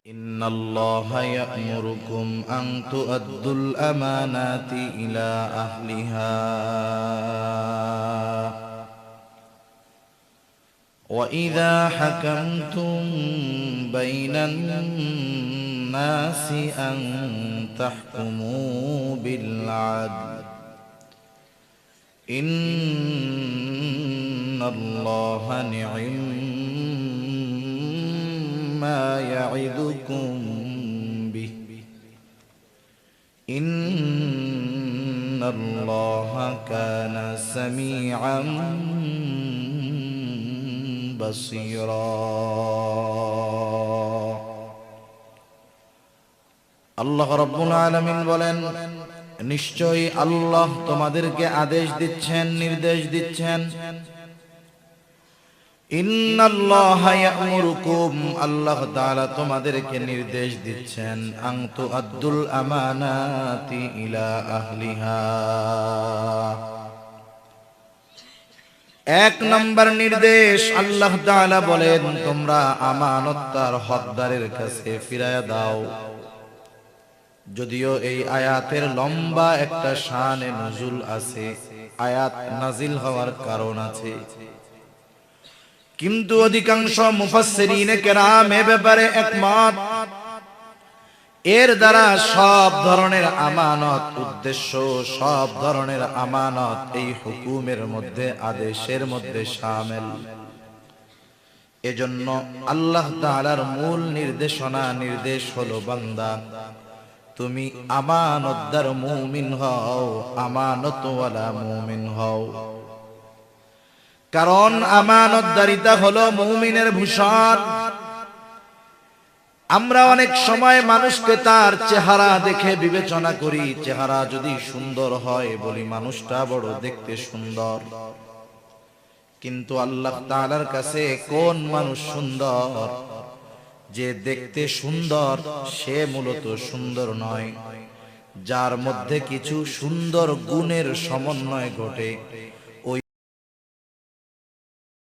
إن الله يأمركم أن تؤدوا الأمانات إلى أهلها وإذا حكمتم بين الناس أن تحكموا بالعدل إن الله نعم ما يعظكم به إن الله كان سميعا بصيرا আল্লাহ রাব্বুল আলামিন বলেন, নিশ্চয়ই আল্লাহ তোমাদেরকে আদেশ দিচ্ছেন, নির্দেশ দিচ্ছেন। ইন্নাল্লাহা ইয়া'মুরুকুম, আল্লাহ তাআলা তোমাদেরকে নির্দেশ দিচ্ছেন, আন তুআদ্দুল আমানাতি ইলা আহলিহা। এক নম্বর নির্দেশ, আল্লাহ তাআলা বলেন তোমরা আমানত তার হকদারের কাছে ফিরায়া দাও। যদিও এই আয়াতের লম্বা একটা শানে নুজুল আছে, আয়াত নাজিল হওয়ার কারণ আছে, কিন্তু অধিকাংশ মুফাসসিরিনে কেরাম এ ব্যাপারে একমত। এর দ্বারা সব ধরনের আমানত উদ্দেশ্য, সব ধরনের আমানত এই হুকুমের মধ্যে, আদেশের মধ্যে শামিল। এজন্য আল্লাহ তাআলার মূল নির্দেশনা, নির্দেশ হলো, বান্দা তুমি আমানতদার মুমিন হও, আমানতওয়ালা মুমিন হও। কারণ আমানতদারিতা হলো মুমিনের ভূষণ। আমরা অনেক সময় মানুষকে তার চেহারা দেখে বিবেচনা করি, চেহারা যদি সুন্দর হয় বলি মানুষটা বড় দেখতে সুন্দর। কিন্তু আল্লাহ তাআলার কাছে কোন মানুষ সুন্দর? যে দেখতে সুন্দর সে মূলত সুন্দর নয়, যার মধ্যে কিছু সুন্দর গুণের সমন্বয় ঘটে,